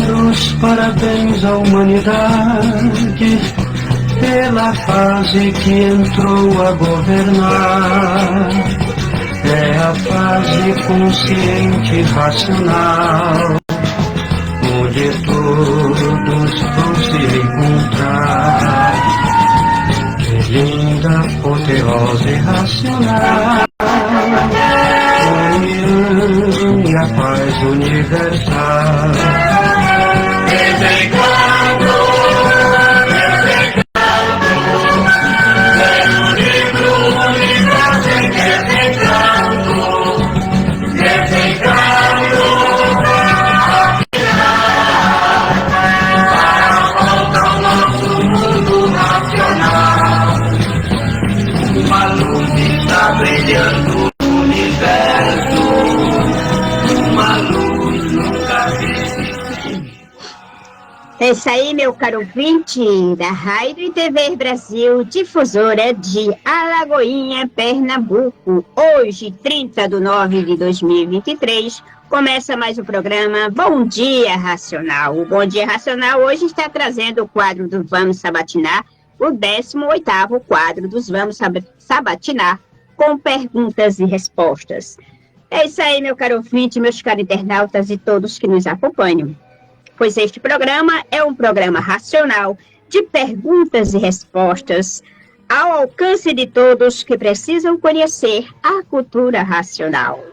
Meus parabéns à humanidade pela fase que entrou a governar. É a fase consciente e racional, onde todos vão se encontrar. Que linda, poderosa e racional, a união e a paz universal. É isso aí, meu caro ouvinte da Rádio e TV Brasil, difusora de Alagoinha, Pernambuco. Hoje, 30 de nove de 2023, começa mais o programa Bom Dia Racional. O Bom Dia Racional hoje está trazendo o quadro do Vamos Sabatinar, o 18º quadro dos Vamos Sabatinar, com perguntas e respostas. É isso aí, meu caro ouvinte, meus caros internautas e todos que nos acompanham. Pois este programa é um programa racional de perguntas e respostas ao alcance de todos que precisam conhecer a cultura racional.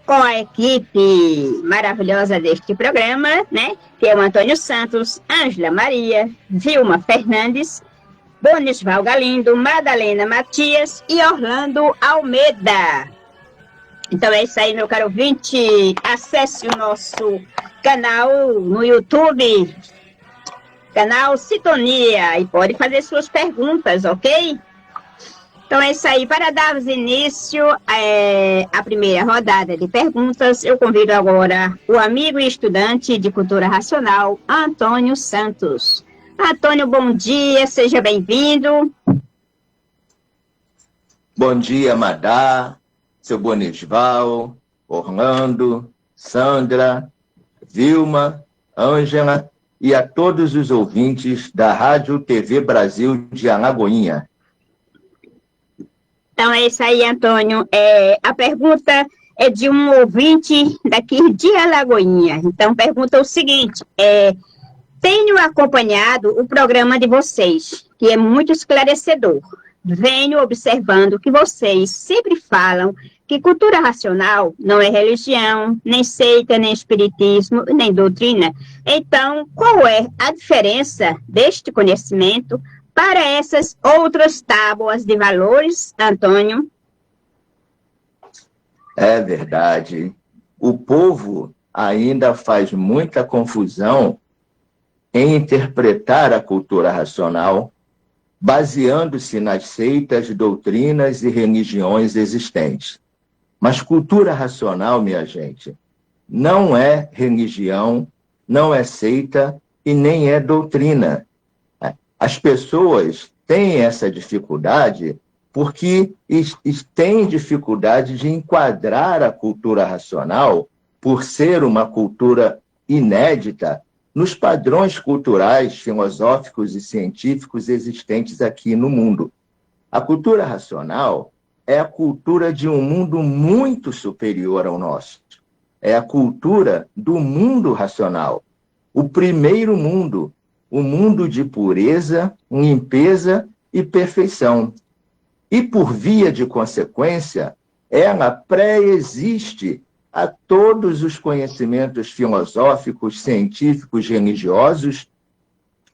Com a equipe maravilhosa deste programa, né? Que é o Antônio Santos, Ângela Maria, Vilma Fernandes, Bonisval Galindo, Madalena Matias e Orlando Almeida. Então é isso aí, meu caro ouvinte. Acesse o nosso canal no YouTube, canal Sintonia, e pode fazer suas perguntas, ok? Então é isso aí. Para darmos início à primeira rodada de perguntas, eu convido agora o amigo e estudante de Cultura Racional, Antônio Santos. Antônio, bom dia, seja bem-vindo. Bom dia, Madá, seu Bonisval, Orlando, Sandra, Vilma, Ângela e a todos os ouvintes da Rádio TV Brasil de Alagoinha. Então é isso aí, Antônio. A pergunta é de um ouvinte daqui de Alagoinha. Então pergunta o seguinte: tenho acompanhado o programa de vocês, que é muito esclarecedor. Venho observando que vocês sempre falam que cultura racional não é religião, nem seita, nem espiritismo, nem doutrina. Então, qual é a diferença deste conhecimento para essas outras tábuas de valores, Antônio? É verdade. O povo ainda faz muita confusão em interpretar a cultura racional baseando-se nas seitas, doutrinas e religiões existentes. Mas cultura racional, minha gente, não é religião, não é seita e nem é doutrina. As pessoas têm essa dificuldade porque têm dificuldade de enquadrar a cultura racional, por ser uma cultura inédita, nos padrões culturais, filosóficos e científicos existentes aqui no mundo. A cultura racional é a cultura de um mundo muito superior ao nosso. É a cultura do mundo racional. O primeiro mundo, o mundo de pureza, limpeza e perfeição. E, por via de consequência, ela pré-existe a todos os conhecimentos filosóficos, científicos, religiosos,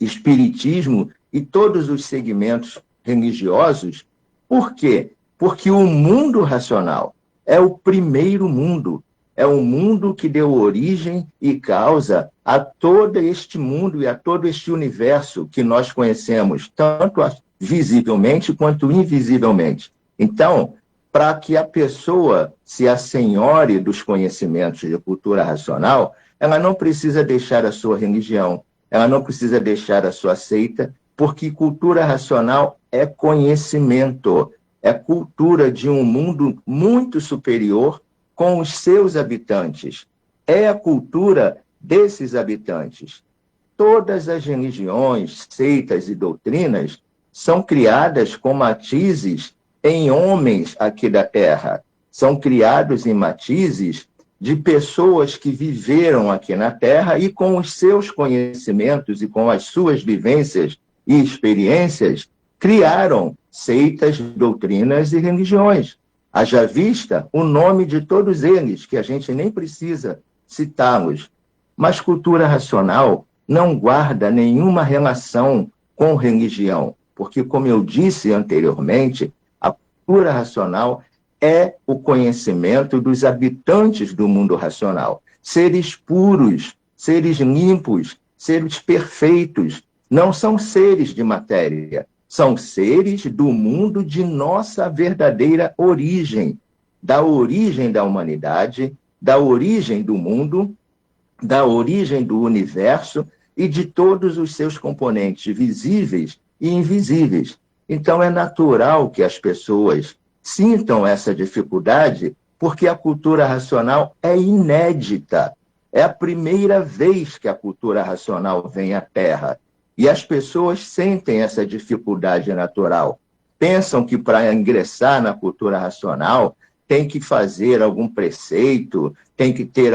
espiritismo e todos os segmentos religiosos. Por quê? Porque o mundo racional é o primeiro mundo, é o mundo que deu origem e causa a todo este mundo e a todo este universo que nós conhecemos, tanto visivelmente quanto invisivelmente. Então, para que a pessoa se assenhore dos conhecimentos de cultura racional, ela não precisa deixar a sua religião, ela não precisa deixar a sua seita, porque cultura racional é conhecimento, é cultura de um mundo muito superior com os seus habitantes. É a cultura desses habitantes. todas as religiões, seitas e doutrinas são criadas com matizes em homens aqui da Terra. São criados em matizes de pessoas que viveram aqui na Terra e com os seus conhecimentos e com as suas vivências e experiências, criaram seitas, doutrinas e religiões. Haja vista o nome de todos eles, que a gente nem precisa citá-los. Mas cultura racional não guarda nenhuma relação com religião, porque, como eu disse anteriormente, a cultura racional é o conhecimento dos habitantes do mundo racional. Seres puros, seres limpos, seres perfeitos. Não são seres de matéria, são seres do mundo de nossa verdadeira origem, da origem da humanidade, da origem do mundo, da origem do universo e de todos os seus componentes visíveis e invisíveis. Então, é natural que as pessoas sintam essa dificuldade, porque a cultura racional é inédita. É a primeira vez que a cultura racional vem à Terra. E as pessoas sentem essa dificuldade natural. Pensam que para ingressar na cultura racional tem que fazer algum preceito, tem que ter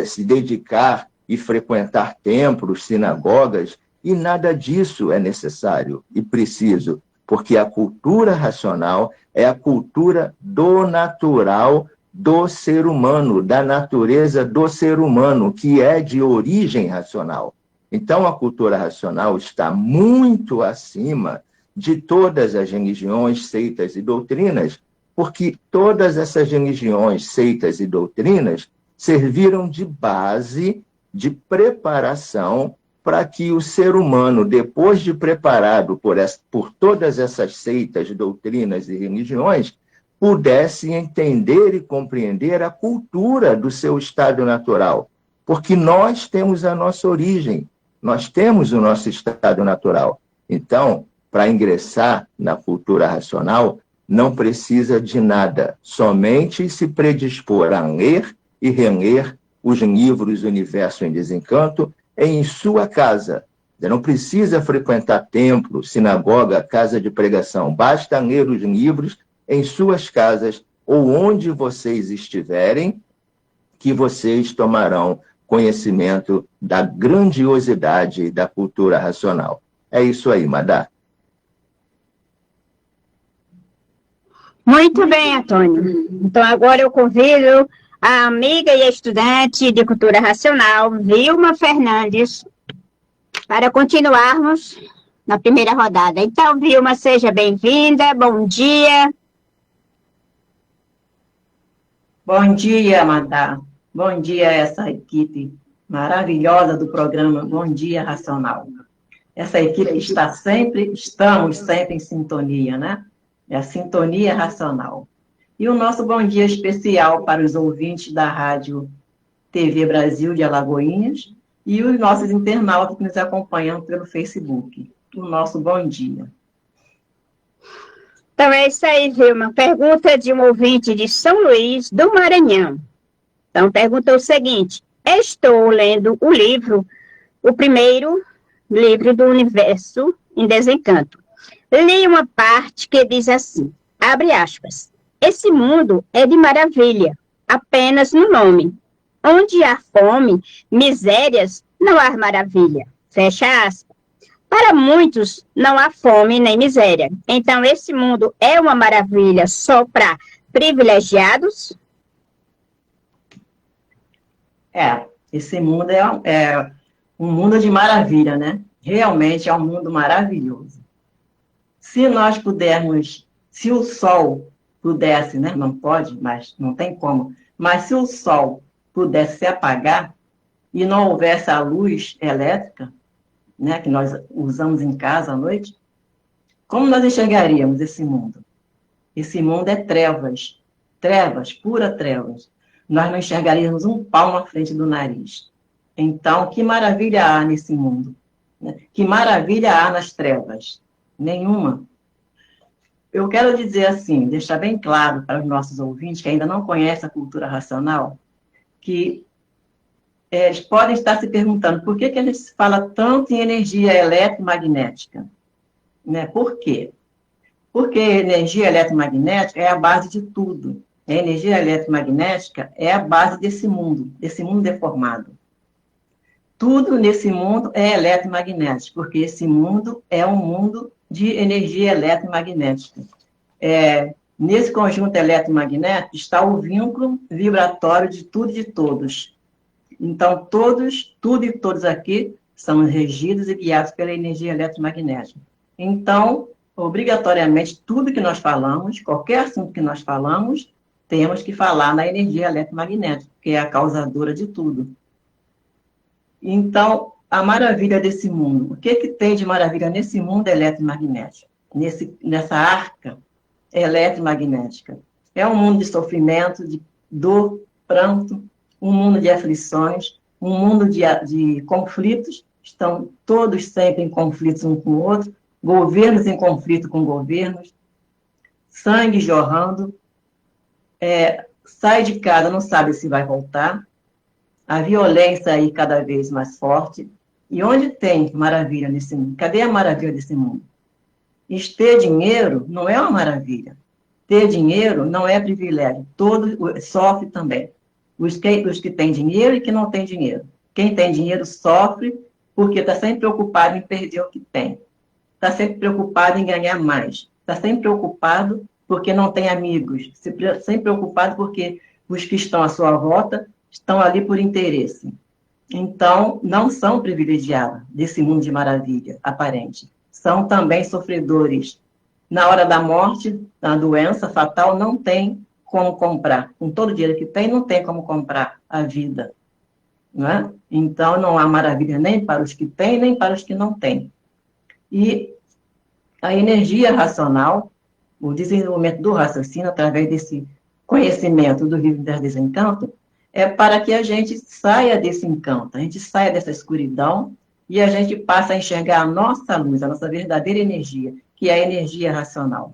se dedicar e frequentar templos, sinagogas, e nada disso é necessário e preciso, porque a cultura racional é a cultura do natural do ser humano, da natureza do ser humano, que é de origem racional. Então, a cultura racional está muito acima de todas as religiões, seitas e doutrinas, porque todas essas religiões, seitas e doutrinas serviram de base, de preparação, para que o ser humano, depois de preparado por todas essas seitas, doutrinas e religiões, pudesse entender e compreender a cultura do seu estado natural. Porque nós temos a nossa origem, nós temos o nosso estado natural. Então, para ingressar na cultura racional, não precisa de nada, somente se predispor a ler e reler os livros Universo em Desencanto em sua casa. Você não precisa frequentar templo, sinagoga, casa de pregação. Basta ler os livros em suas casas ou onde vocês estiverem, que vocês tomarão conhecimento da grandiosidade da cultura racional. É isso aí, Madá. Muito bem, Antônio. Então, agora eu convido a amiga e estudante de cultura racional, Vilma Fernandes, para continuarmos na primeira rodada. Então, Vilma, seja bem-vinda. Bom dia. Bom dia, Madá. Bom dia a essa equipe maravilhosa do programa Bom Dia Racional. Essa equipe estamos sempre em sintonia, né? É a sintonia racional. E o nosso bom dia especial para os ouvintes da Rádio TV Brasil de Alagoinhas e os nossos internautas que nos acompanham pelo Facebook. O nosso bom dia. Então é isso aí, Vilma. Pergunta de um ouvinte de São Luís, do Maranhão. Então pergunta o seguinte: estou lendo o primeiro livro do Universo em Desencanto. Li uma parte que diz assim, abre aspas, esse mundo é de maravilha, apenas no nome. Onde há fome, misérias, não há maravilha. Fecha aspas. Para muitos, não há fome nem miséria. Então, esse mundo é uma maravilha só para privilegiados? Esse mundo é um mundo de maravilha, né? Realmente é um mundo maravilhoso. Se nós pudermos, se o sol pudesse, né? Não pode, mas não tem como. Mas se o sol pudesse se apagar e não houvesse a luz elétrica, né, que nós usamos em casa à noite, como nós enxergaríamos esse mundo? Esse mundo é trevas, trevas, pura trevas. Nós não enxergaríamos um palmo à frente do nariz. Então, que maravilha há nesse mundo? Que maravilha há nas trevas? Nenhuma. Eu quero dizer assim, deixar bem claro para os nossos ouvintes que ainda não conhecem a cultura racional, que eles podem estar se perguntando por que a gente fala tanto em energia eletromagnética. Né? Por quê? Porque a energia eletromagnética é a base de tudo. A energia eletromagnética é a base desse mundo deformado. Tudo nesse mundo é eletromagnético, porque esse mundo é um mundo de energia eletromagnética. Nesse conjunto eletromagnético está o vínculo vibratório de tudo e de todos. Então, tudo e todos aqui são regidos e guiados pela energia eletromagnética. Então, obrigatoriamente, tudo que nós falamos, qualquer assunto que nós falamos, temos que falar na energia eletromagnética, que é a causadora de tudo. Então, a maravilha desse mundo, o que tem de maravilha nesse mundo eletromagnético? Nessa arca eletromagnética? É um mundo de sofrimento, de dor, pranto, um mundo de aflições, um mundo de conflitos, estão todos sempre em conflitos um com o outro, governos em conflito com governos, sangue jorrando, sai de casa, não sabe se vai voltar, a violência aí cada vez mais forte. E onde tem maravilha nesse mundo? Cadê a maravilha desse mundo? Ter dinheiro não é uma maravilha. Ter dinheiro não é privilégio. Todo sofre também. Os que têm dinheiro e que não têm dinheiro. Quem tem dinheiro sofre porque está sempre preocupado em perder o que tem. Está sempre preocupado em ganhar mais. Está sempre preocupado porque não tem amigos. Sempre preocupado porque os que estão à sua volta estão ali por interesse. Então, não são privilegiados desse mundo de maravilha aparente. São também sofredores. Na hora da morte, da doença fatal, não tem como comprar. Com todo o dinheiro que tem, não tem como comprar a vida. Não é? Então, não há maravilha nem para os que têm, nem para os que não têm. E a energia racional, o desenvolvimento do raciocínio, através desse conhecimento do vivo das desencanto, é para que a gente saia desse encanto, a gente saia dessa escuridão e a gente passe a enxergar a nossa luz, a nossa verdadeira energia, que é a energia racional.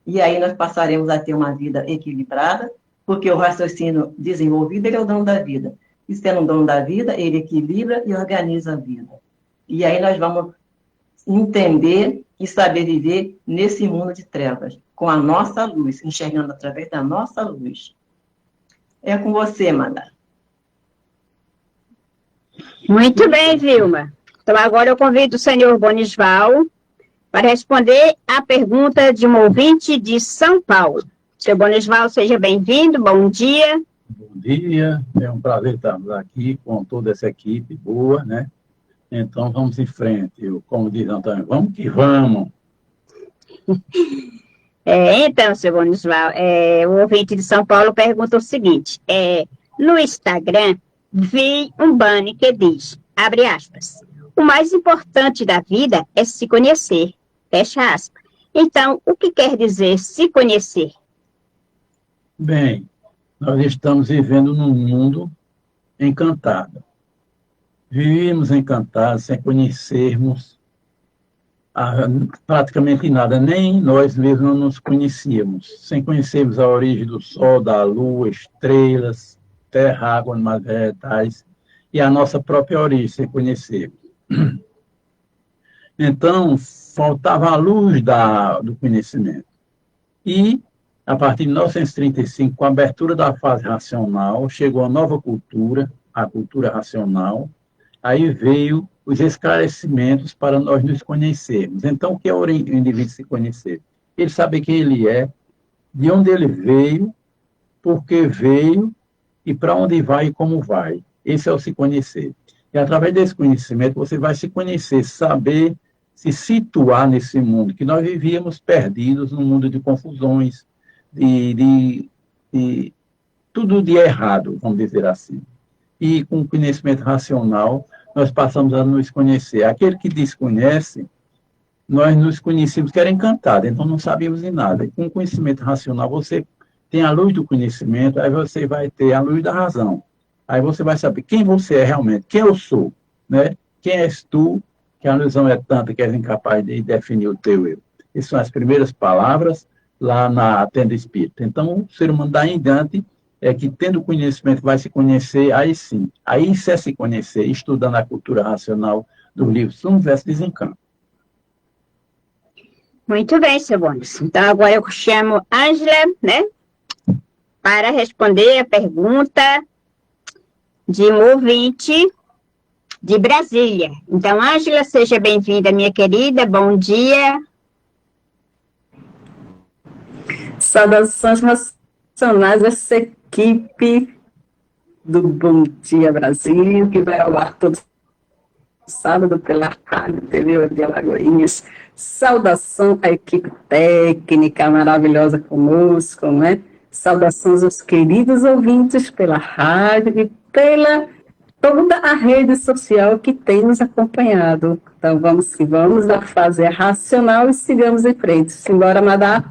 E aí nós passaremos a ter uma vida equilibrada, porque o raciocínio desenvolvido, ele é o dono da vida. E sendo o dono da vida, ele equilibra e organiza a vida. E aí nós vamos entender e saber viver nesse mundo de trevas, com a nossa luz, enxergando através da nossa luz. É com você, Manda. Muito bem, Vilma. Então, agora eu convido o senhor Bonisval para responder a pergunta de um ouvinte de São Paulo. Senhor Bonisval, seja bem-vindo, bom dia. Bom dia, é um prazer estarmos aqui com toda essa equipe boa, né? Então, vamos em frente. Como diz Antônio, vamos que vamos. Então, senhor Bonisval, o ouvinte de São Paulo pergunta o seguinte, no Instagram, vi um banner que diz, abre aspas, o mais importante da vida é se conhecer, fecha aspas. Então, o que quer dizer se conhecer? Bem, nós estamos vivendo num mundo encantado. Vivíamos encantados sem conhecermos praticamente nada, nem nós mesmos nos conhecíamos, sem conhecermos a origem do sol, da lua, estrelas, terra, água, animais vegetais, e a nossa própria origem, sem conhecermos. Então, faltava a luz do conhecimento. E, a partir de 1935, com a abertura da fase racional, chegou a nova cultura, a cultura racional, aí veio os esclarecimentos para nós nos conhecermos. Então, o que é o indivíduo se conhecer? Ele saber quem ele é, de onde ele veio, por que veio, e para onde vai e como vai. Esse é o se conhecer. E através desse conhecimento, você vai se conhecer, saber se situar nesse mundo, que nós vivíamos perdidos num mundo de confusões, de tudo de errado, vamos dizer assim. E com o conhecimento racional, nós passamos a nos conhecer. Aquele que desconhece, nós nos conhecíamos que era encantado, então não sabíamos de nada. E com o conhecimento racional, você tem a luz do conhecimento, aí você vai ter a luz da razão. Aí você vai saber quem você é realmente, quem eu sou, né? Quem és tu, que a ilusão é tanta que és incapaz de definir o teu eu. Essas são as primeiras palavras lá na tenda espírita. Então, o ser humano daí em diante é que, tendo conhecimento, vai se conhecer, aí sim. Aí isso é se conhecer, estudando a cultura racional do livro Universo Desencanto. Muito bem, seu Bônus. Então, agora eu chamo Ângela, né, para responder a pergunta de um ouvinte de Brasília. Então, Ângela, seja bem-vinda, minha querida. Bom dia. Saudações nacionais a essa equipe do Bom Dia Brasil, que vai ao ar todo sábado pela Rádio TV de Alagoinhas. Saudação à equipe técnica maravilhosa conosco, né? Saudações aos queridos ouvintes pela rádio e pela toda a rede social que tem nos acompanhado. Então vamos que vamos, a fase racional e sigamos em frente. Simbora, Madá.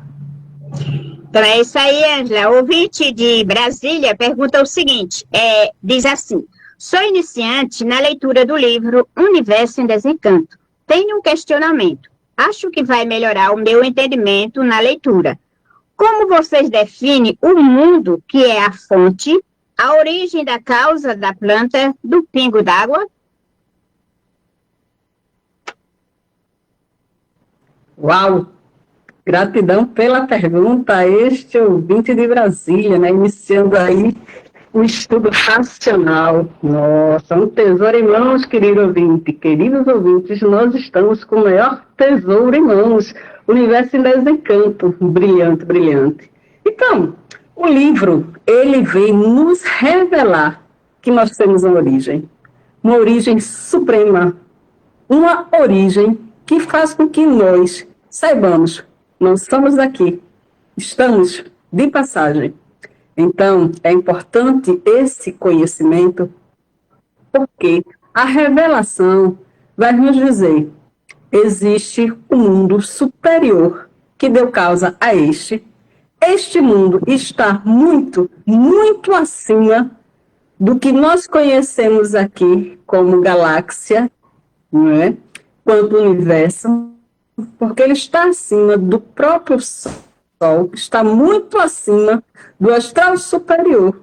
Então é isso aí, Ângela. O ouvinte de Brasília pergunta o seguinte, diz assim: sou iniciante na leitura do livro Universo em Desencanto. Tenho um questionamento. Acho que vai melhorar o meu entendimento na leitura. Como vocês definem o mundo que é a fonte, a origem da causa da planta do pingo d'água? Uau! Gratidão pela pergunta a este ouvinte de Brasília, né? Iniciando aí um estudo racional. Nossa, um tesouro em mãos, querido ouvinte. Queridos ouvintes, nós estamos com o maior tesouro em mãos. Universo em Desencanto. Brilhante, brilhante. Então, o livro, ele vem nos revelar que nós temos uma origem suprema, uma origem que faz com que nós saibamos, não estamos aqui, estamos de passagem. Então, é importante esse conhecimento, porque a revelação vai nos dizer, existe um mundo superior que deu causa a este. Este mundo está muito, muito acima do que nós conhecemos aqui como galáxia, não é? Quanto universo, porque ele está acima do próprio Sol, está muito acima do astral superior.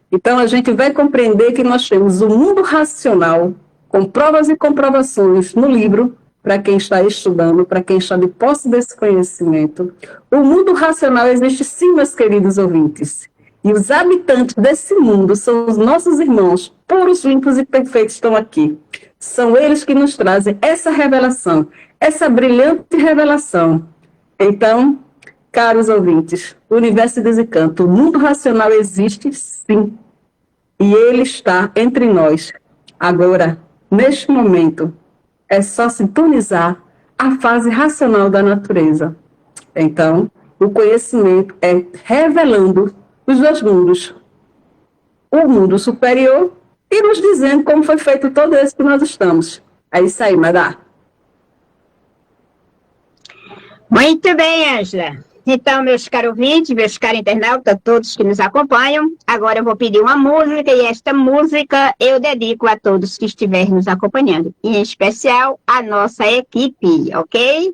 Então, a gente vai compreender que nós temos o mundo racional, com provas e comprovações no livro, para quem está estudando, para quem está de posse desse conhecimento. O mundo racional existe sim, meus queridos ouvintes. E os habitantes desse mundo são os nossos irmãos, puros, limpos e perfeitos, estão aqui. São eles que nos trazem essa revelação, essa brilhante revelação. Então, caros ouvintes, o Universo em Desencanto, o mundo racional existe sim. E ele está entre nós. Agora, neste momento, é só sintonizar a fase racional da natureza. Então, o conhecimento é revelando os dois mundos. O mundo superior e nos dizendo como foi feito todo esse que nós estamos. É isso aí, Madá. Muito bem, Ângela. Então, meus caros ouvintes, meus caros internautas, todos que nos acompanham, agora eu vou pedir uma música, e esta música eu dedico a todos que estiverem nos acompanhando, e em especial a nossa equipe, ok?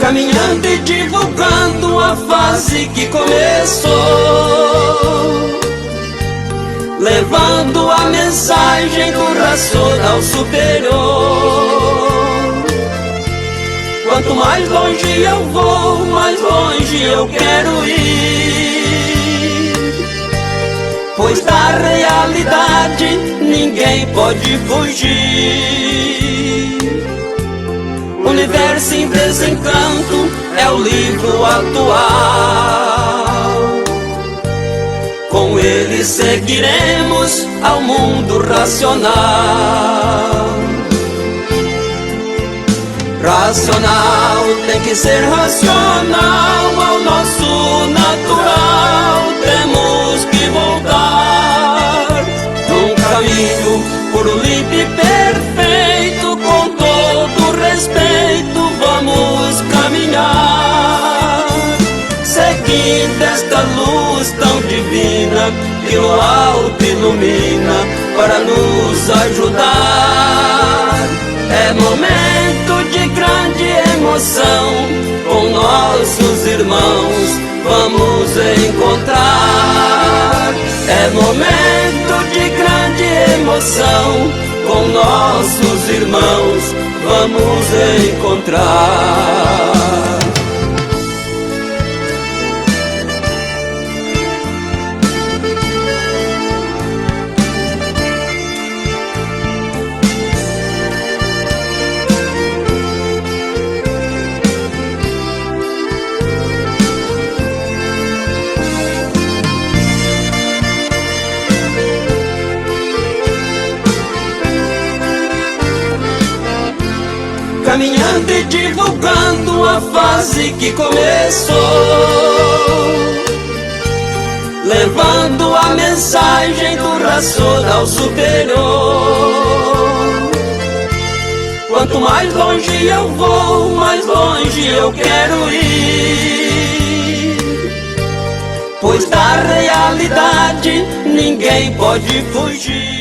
Caminhando e divulgando a fase que começou, levando a mensagem do racional superior. Quanto mais longe eu vou, mais longe eu quero ir, pois da realidade ninguém pode fugir. Universo em Desencanto é o livro atual. Com ele seguiremos ao mundo racional. Racional tem que ser racional ao nosso natural. Temos que voltar divina que no alto ilumina para nos ajudar. É momento de grande emoção, com nossos irmãos vamos encontrar. É momento de grande emoção, com nossos irmãos vamos encontrar. Caminhando e divulgando a fase que começou, levando a mensagem do racional superior. Quanto mais longe eu vou, mais longe eu quero ir, pois da realidade ninguém pode fugir.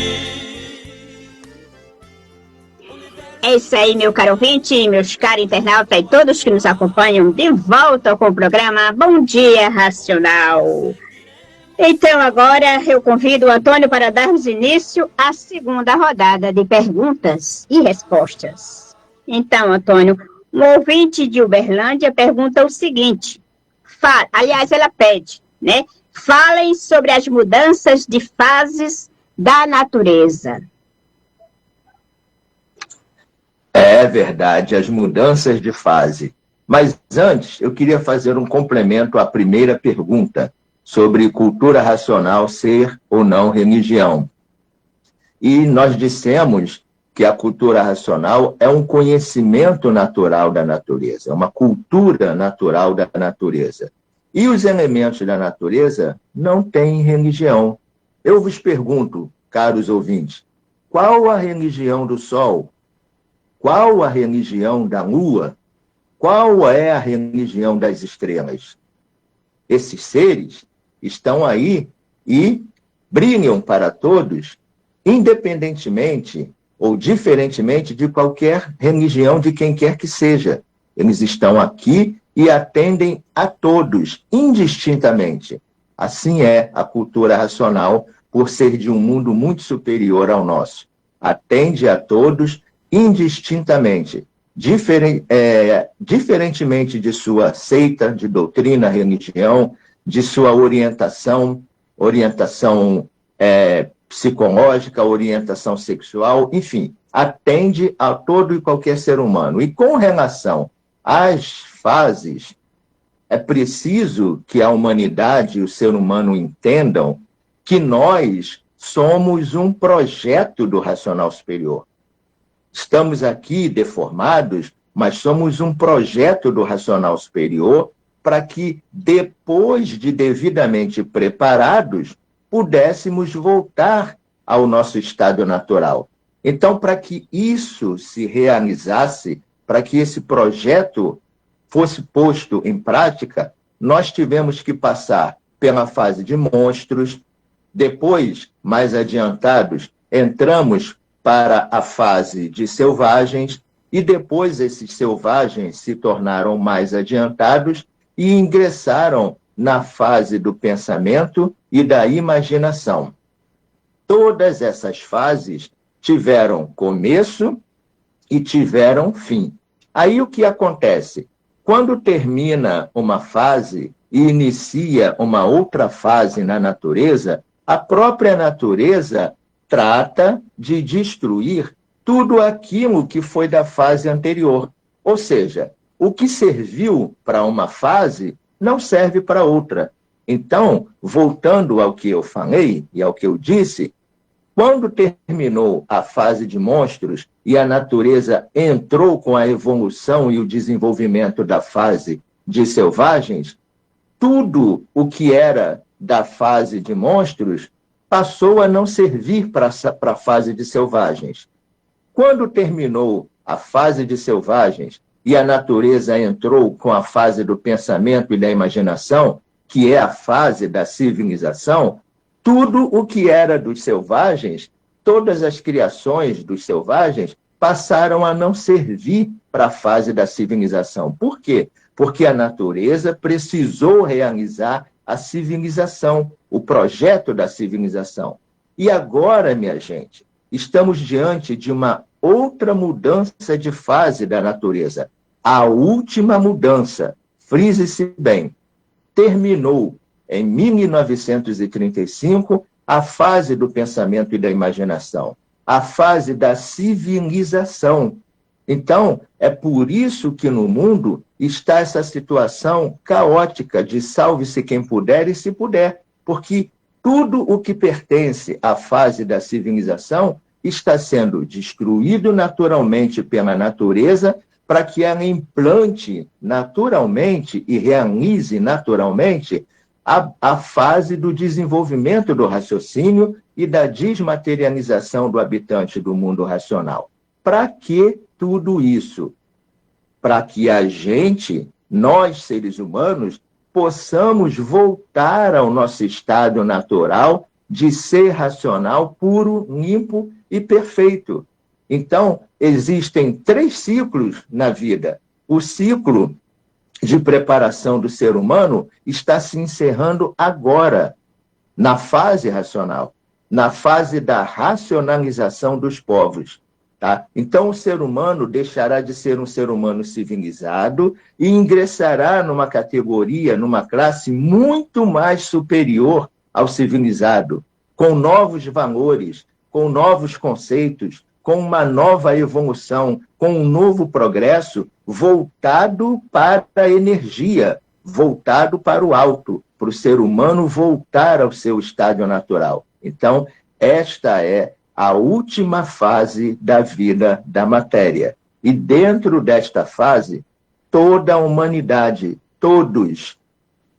É isso aí, meu caro ouvinte, meus caros internautas e todos que nos acompanham de volta com o programa Bom Dia Racional. Então, agora eu convido o Antônio para darmos início à segunda rodada de perguntas e respostas. Então, Antônio, um ouvinte de Uberlândia pergunta o seguinte, aliás, ela pede, né? Falem sobre as mudanças de fases da natureza. É verdade, as mudanças de fase. Mas antes, eu queria fazer um complemento à primeira pergunta, sobre cultura racional ser ou não religião. E nós dissemos que a cultura racional é um conhecimento natural da natureza, é uma cultura natural da natureza. E os elementos da natureza não têm religião. Eu vos pergunto, caros ouvintes, qual a religião do Sol? Qual a religião da Lua? Qual é a religião das estrelas? Esses seres estão aí e brilham para todos, independentemente ou diferentemente de qualquer religião de quem quer que seja. Eles estão aqui e atendem a todos, indistintamente. Assim é a cultura racional, por ser de um mundo muito superior ao nosso. Atende a todos indistintamente, diferentemente de sua seita, de doutrina, religião, de sua orientação psicológica, orientação sexual, enfim, atende a todo e qualquer ser humano. E com relação às fases, é preciso que a humanidade e o ser humano entendam que nós somos um projeto do racional superior. Estamos aqui deformados, mas somos um projeto do racional superior para que, depois de devidamente preparados, pudéssemos voltar ao nosso estado natural. Então, para que isso se realizasse, para que esse projeto fosse posto em prática, nós tivemos que passar pela fase de monstros, depois, mais adiantados, entramos para a fase de selvagens, e depois esses selvagens se tornaram mais adiantados e ingressaram na fase do pensamento e da imaginação. Todas essas fases tiveram começo e tiveram fim. Aí o que acontece? Quando termina uma fase e inicia uma outra fase na natureza, a própria natureza trata de destruir tudo aquilo que foi da fase anterior. Ou seja, o que serviu para uma fase não serve para outra. Então, voltando ao que eu falei e ao que eu disse, quando terminou a fase de monstros e a natureza entrou com a evolução e o desenvolvimento da fase de selvagens, tudo o que era da fase de monstros passou a não servir para a fase de selvagens. Quando terminou a fase de selvagens e a natureza entrou com a fase do pensamento e da imaginação, que é a fase da civilização, tudo o que era dos selvagens, todas as criações dos selvagens, passaram a não servir para a fase da civilização. Por quê? Porque a natureza precisou realizar a civilização, o projeto da civilização. E agora, minha gente, estamos diante de uma outra mudança de fase da natureza. A última mudança, frise-se bem, terminou em 1935 a fase do pensamento e da imaginação, a fase da civilização. Então, é por isso que no mundo está essa situação caótica de salve-se quem puder e se puder, porque tudo o que pertence à fase da civilização está sendo destruído naturalmente pela natureza para que ela implante naturalmente e realize naturalmente a fase do desenvolvimento do raciocínio e da desmaterialização do habitante do mundo racional. Para que tudo isso? Para que a gente, nós seres humanos, possamos voltar ao nosso estado natural de ser racional, puro, limpo e perfeito. Então, existem 3 ciclos na vida. O ciclo de preparação do ser humano está se encerrando agora, na fase racional, na fase da racionalização dos povos. Tá? Então, o ser humano deixará de ser um ser humano civilizado e ingressará numa categoria, numa classe muito mais superior ao civilizado, com novos valores, com novos conceitos, com uma nova evolução, com um novo progresso voltado para a energia, voltado para o alto, para o ser humano voltar ao seu estádio natural. Então, esta é a última fase da vida da matéria. E dentro desta fase, toda a humanidade, todos,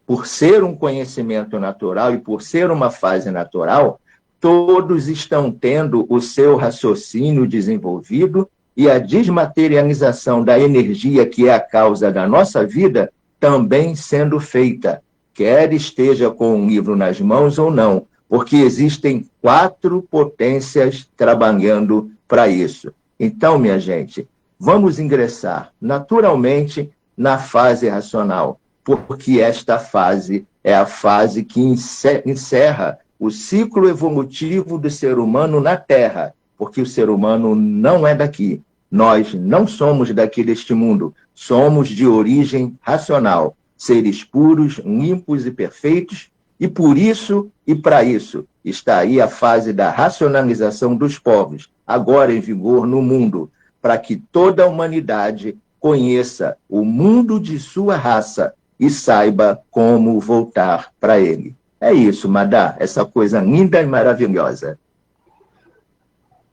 por ser um conhecimento natural e por ser uma fase natural, todos estão tendo o seu raciocínio desenvolvido e a desmaterialização da energia que é a causa da nossa vida também sendo feita, quer esteja com um livro nas mãos ou não, porque existem 4 potências trabalhando para isso. Então, minha gente, vamos ingressar naturalmente na fase racional, porque esta fase é a fase que encerra o ciclo evolutivo do ser humano na Terra, porque o ser humano não é daqui. Nós não somos daqui deste mundo, somos de origem racional, seres puros, limpos e perfeitos, e por isso e para isso está aí a fase da racionalização dos povos, agora em vigor no mundo, para que toda a humanidade conheça o mundo de sua raça e saiba como voltar para ele. É isso, Madá, essa coisa linda e maravilhosa.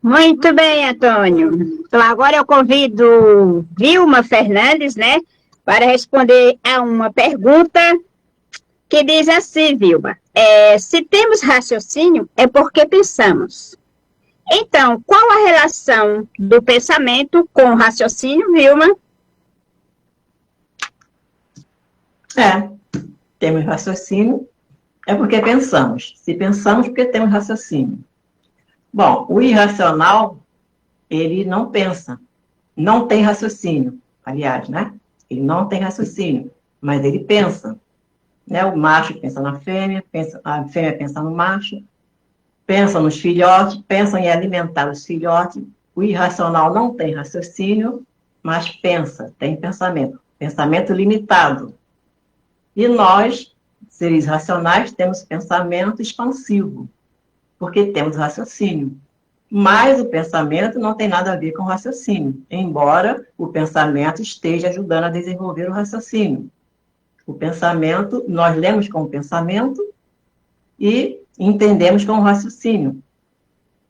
Muito bem, Antônio. Então, agora eu convido Vilma Fernandes, né, para responder a uma pergunta que diz assim, Vilma, se temos raciocínio, é porque pensamos. Então, qual a relação do pensamento com o raciocínio, Vilma? Temos raciocínio, é porque pensamos. Se pensamos, porque temos raciocínio. Bom, o irracional, ele não pensa, não tem raciocínio, aliás, né? Ele não tem raciocínio, mas ele pensa. Né? O macho pensa na fêmea, a fêmea pensa no macho, pensa nos filhotes, pensa em alimentar os filhotes. O irracional não tem raciocínio, mas pensa, tem pensamento. Pensamento limitado. E nós, seres racionais, temos pensamento expansivo, porque temos raciocínio. Mas o pensamento não tem nada a ver com o raciocínio, embora o pensamento esteja ajudando a desenvolver o raciocínio. O pensamento, nós lemos com o pensamento e entendemos com o raciocínio.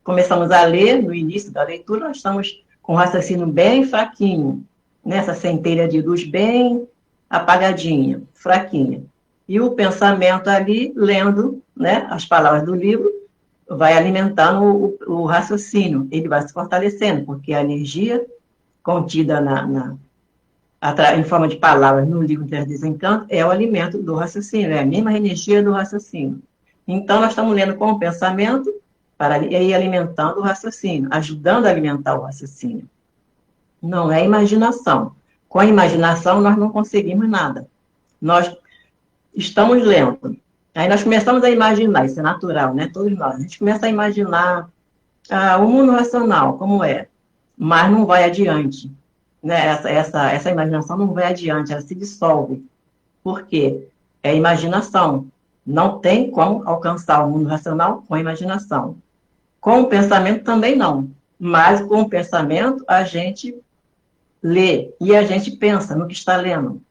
Começamos a ler, no início da leitura, nós estamos com o raciocínio bem fraquinho, nessa centelha de luz bem apagadinha, fraquinha. E o pensamento ali, lendo, né, as palavras do livro, vai alimentando o raciocínio, ele vai se fortalecendo, porque a energia contida em forma de palavras no livro de Desencanto, é o alimento do raciocínio, é a mesma energia do raciocínio. Então, nós estamos lendo com o pensamento para ir alimentando o raciocínio, ajudando a alimentar o raciocínio. Não é imaginação. Com a imaginação, nós não conseguimos nada. Nós estamos lendo. Aí nós começamos a imaginar, isso é natural, né? Todos nós. A gente começa a imaginar o mundo racional, como é, mas não vai adiante. Né? Essa imaginação não vai adiante, ela se dissolve. Por quê? É imaginação. Não tem como alcançar o mundo racional com a imaginação. Com o pensamento também não. Mas com o pensamento a gente lê e a gente pensa no que está lendo.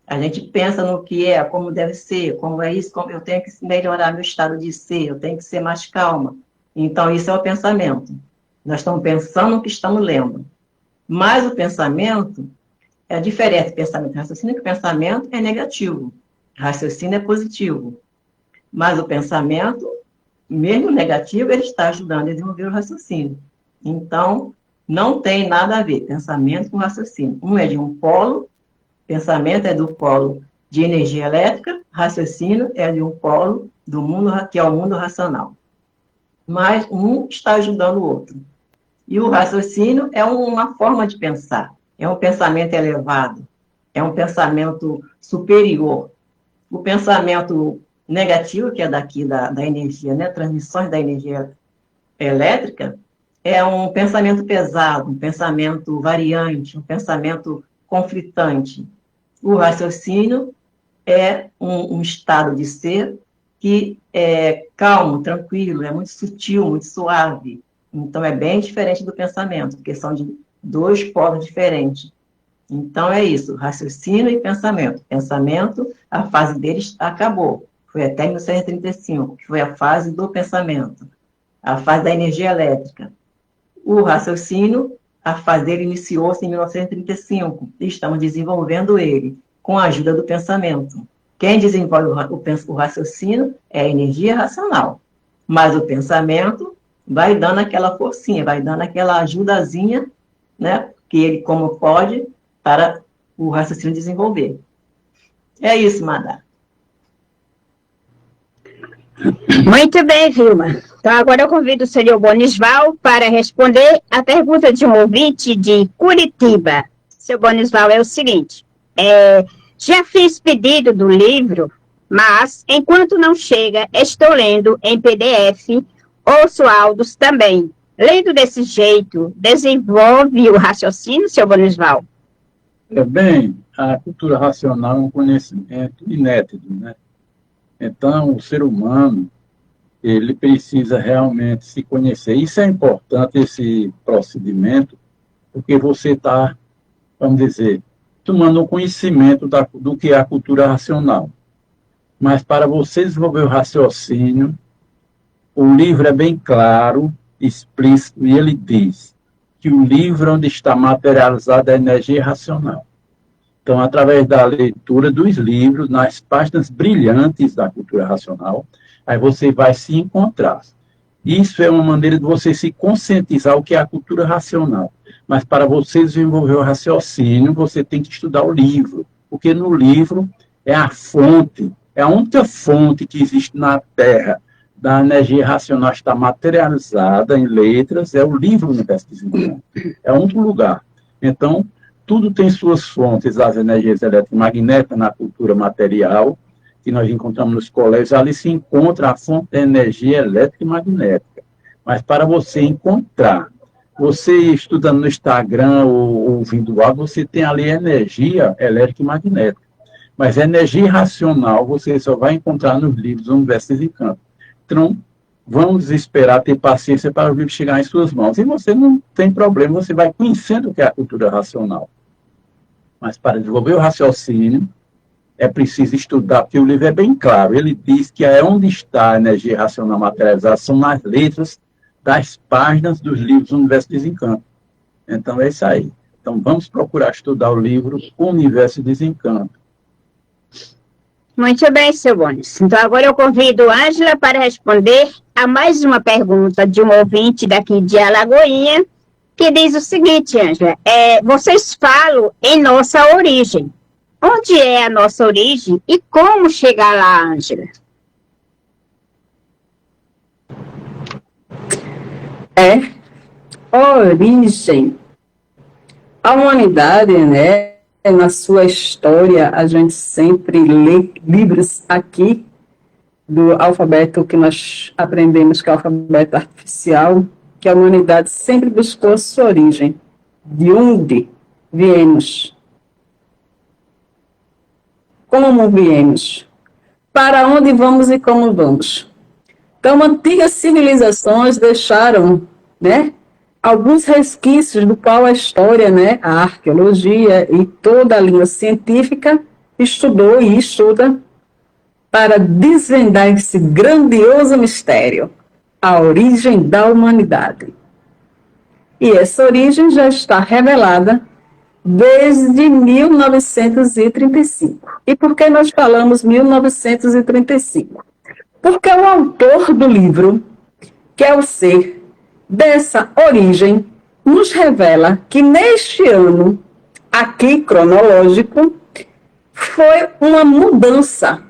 A gente pensa no que é, como deve ser, como é isso, como eu tenho que melhorar meu estado de ser, eu tenho que ser mais calma. Então, isso é o pensamento. Nós estamos pensando no que estamos lendo. Mas o pensamento é diferente. Pensamento e raciocínio, que o pensamento é negativo. Raciocínio é positivo. Mas o pensamento, mesmo negativo, ele está ajudando a desenvolver o raciocínio. Então, não tem nada a ver pensamento com raciocínio. Um é de um polo, pensamento é do polo de energia elétrica, raciocínio é de um polo do mundo, que é o mundo racional. Mas um está ajudando o outro. E o raciocínio é uma forma de pensar. É um pensamento elevado. É um pensamento superior. O pensamento negativo, que é daqui da energia, né? Transmissões da energia elétrica, é um pensamento pesado, um pensamento variante, um pensamento conflitante. O raciocínio é um estado de ser que é calmo, tranquilo, é muito sutil, muito suave. Então, é bem diferente do pensamento, porque são de dois polos diferentes. Então, é isso, raciocínio e pensamento. Pensamento, a fase deles acabou. Foi até 1935, que foi a fase do pensamento, a fase da energia elétrica. O raciocínio, a fase dele iniciou-se em 1935, e estamos desenvolvendo ele com a ajuda do pensamento. Quem desenvolve o raciocínio é a energia racional, mas o pensamento vai dando aquela forcinha, vai dando aquela ajudazinha, né, que ele, como pode, para o raciocínio desenvolver. É isso, Madá. Muito bem, Vilma. Então, agora eu convido o senhor Bonisval para responder a pergunta de um ouvinte de Curitiba. Seu Bonisval, é o seguinte: já fiz pedido do livro, mas, enquanto não chega, estou lendo em PDF, ouço áudios também. Lendo desse jeito, desenvolve o raciocínio, seu Bonisval? Bem, a cultura racional é um conhecimento inédito, né? Então, o ser humano, ele precisa realmente se conhecer. Isso é importante, esse procedimento, porque você está, vamos dizer, tomando um conhecimento do que é a cultura racional. Mas para você desenvolver o raciocínio, o livro é bem claro, explícito, e ele diz que o livro é onde está materializada a energia racional. Então, através da leitura dos livros, nas páginas brilhantes da cultura racional, aí você vai se encontrar. Isso é uma maneira de você se conscientizar o que é a cultura racional. Mas para você desenvolver o raciocínio, você tem que estudar o livro, porque no livro é a fonte, é a única fonte que existe na Terra da energia racional está materializada em letras, é o livro Universo Desencanto. É o único lugar. Então, tudo tem suas fontes, as energias eletromagnéticas na cultura material, que nós encontramos nos colégios, ali se encontra a fonte da energia elétrica e magnética. Mas para você encontrar, você estudando no Instagram ou ouvindo algo, você tem ali energia elétrica e magnética. Mas a energia racional você só vai encontrar nos livros do Universo Desencanto. Então, vamos esperar, ter paciência para o livro chegar em suas mãos. E você não tem problema, você vai conhecendo o que é a cultura racional. Mas para desenvolver o raciocínio, é preciso estudar, porque o livro é bem claro. Ele diz que é onde está a energia racional materializada, são nas letras das páginas dos livros do Universo Desencanto. Então, é isso aí. Então, vamos procurar estudar o livro Universo Desencanto. Muito bem, seu Bonis. Então, agora eu convido a Ângela para responder a mais uma pergunta de um ouvinte daqui de Alagoinha, que diz o seguinte, Ângela, vocês falam em nossa origem. Onde é a nossa origem e como chegar lá, Ângela? Origem. A humanidade, né, na sua história, a gente sempre lê livros aqui do alfabeto que nós aprendemos, que é o alfabeto artificial, que a humanidade sempre buscou a sua origem. De onde viemos? Como viemos? Para onde vamos e como vamos? Então, antigas civilizações deixaram, né, alguns resquícios do qual a história, né, a arqueologia e toda a língua científica estudou e estuda para desvendar esse grandioso mistério, a origem da humanidade. E essa origem já está revelada desde 1935. E por que nós falamos 1935? Porque o autor do livro, que é o ser dessa origem, nos revela que neste ano, aqui cronológico, foi uma mudança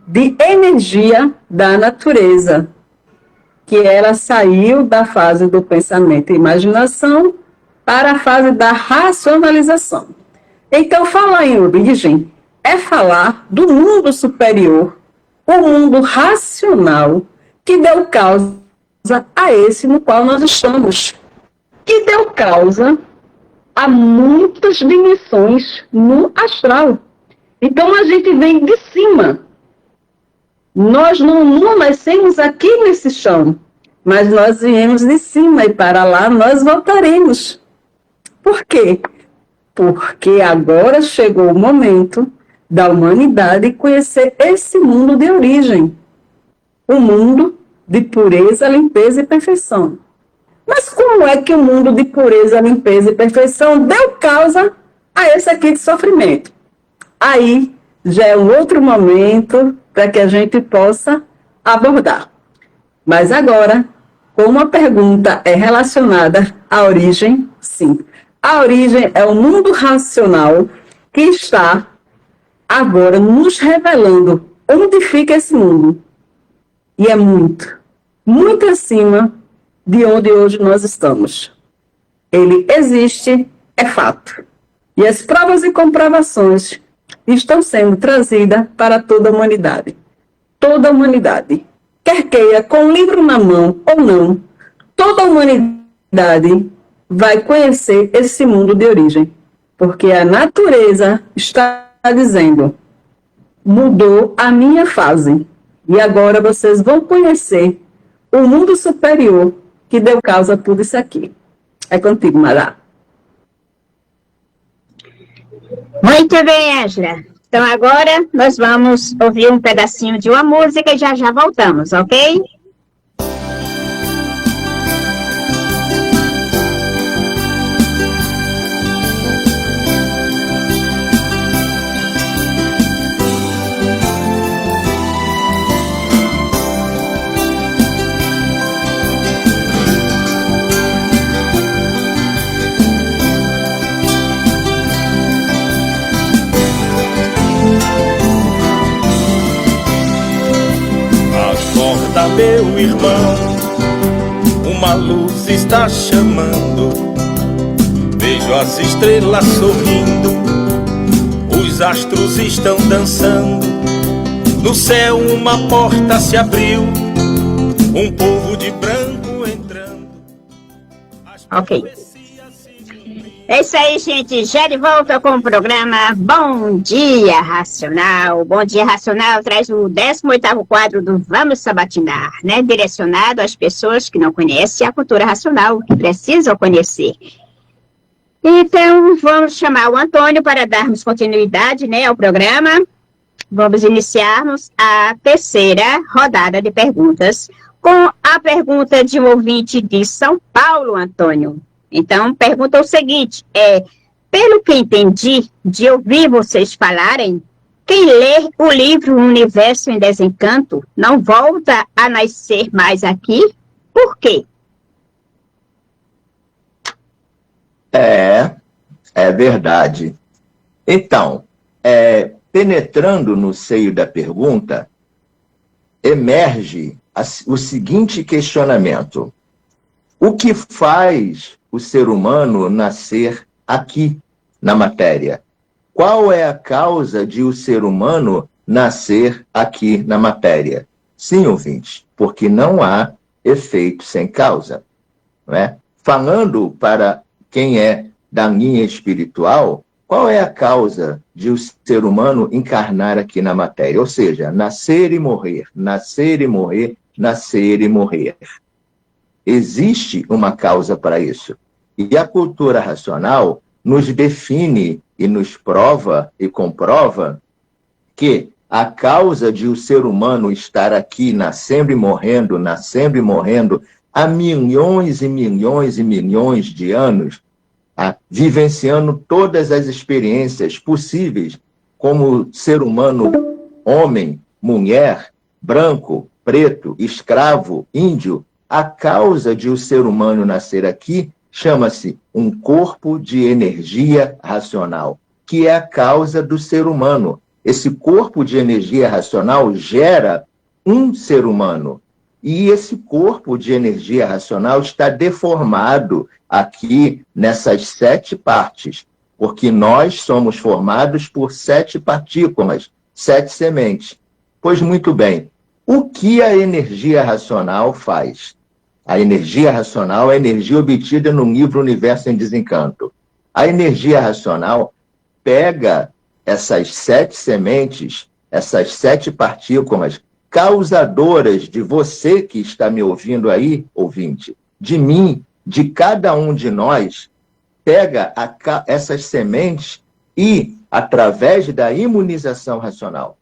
de energia da natureza, que ela saiu da fase do pensamento e imaginação para a fase da racionalização. Então, falar em origem é falar do mundo superior, o mundo racional, que deu causa a esse no qual nós estamos, que deu causa a muitas dimensões no astral. Então, a gente vem de cima. Nós não nascemos aqui nesse chão, mas nós viemos de cima e para lá nós voltaremos. Por quê? Porque agora chegou o momento da humanidade conhecer esse mundo de origem. O mundo de pureza, limpeza e perfeição. Mas como é que o mundo de pureza, limpeza e perfeição deu causa a esse aqui de sofrimento? Aí já é um outro momento para que a gente possa abordar. Mas agora, como a pergunta é relacionada à origem, sim. A origem é o mundo racional que está agora nos revelando onde fica esse mundo. E é muito, muito acima de onde hoje nós estamos. Ele existe, é fato. E as provas e comprovações estão sendo trazidas para toda a humanidade. Toda a humanidade. Quer queira, com o livro na mão ou não, toda a humanidade vai conhecer esse mundo de origem. Porque a natureza está dizendo, mudou a minha fase. E agora vocês vão conhecer o mundo superior que deu causa a tudo isso aqui. É contigo, Mará. Muito bem, Ângela. Então agora nós vamos ouvir um pedacinho de uma música e já voltamos, ok? Meu irmão, uma luz está chamando. Vejo as estrelas sorrindo, os astros estão dançando. No céu uma porta se abriu, um povo de branco entrando. Ok. É isso aí, gente. Já de volta com o programa Bom Dia Racional. Bom Dia Racional traz o 18º quadro do Vamos Sabatinar, né? Direcionado às pessoas que não conhecem a cultura racional, que precisam conhecer. Então, vamos chamar o Antônio para darmos continuidade, né, ao programa. Vamos iniciarmos a terceira rodada de perguntas com a pergunta de um ouvinte de São Paulo, Antônio. Então, pergunta o seguinte, pelo que entendi de ouvir vocês falarem, quem lê o livro Universo em Desencanto não volta a nascer mais aqui? Por quê? É verdade. Então, penetrando no seio da pergunta, emerge o seguinte questionamento: o que faz o ser humano nascer aqui na matéria? Qual é a causa de o ser humano nascer aqui na matéria? Sim, ouvinte, porque não há efeito sem causa. Não é? Falando para quem é da linha espiritual, qual é a causa de o ser humano encarnar aqui na matéria? Ou seja, nascer e morrer, nascer e morrer, nascer e morrer. Existe uma causa para isso. E a cultura racional nos define e nos prova e comprova que a causa de o ser humano estar aqui nascendo e morrendo há milhões e milhões e milhões de anos, vivenciando todas as experiências possíveis como ser humano, homem, mulher, branco, preto, escravo, índio. A causa de o ser humano nascer aqui chama-se um corpo de energia racional, que é a causa do ser humano. Esse corpo de energia racional gera um ser humano. E esse corpo de energia racional está deformado aqui nessas 7 partes, porque nós somos formados por 7 partículas, 7 sementes. Pois muito bem, o que a energia racional faz? A energia racional é a energia obtida no livro Universo em Desencanto. A energia racional pega essas 7 sementes, essas 7 partículas causadoras de você que está me ouvindo aí, ouvinte, de mim, de cada um de nós, pega essas sementes e, através da imunização racional,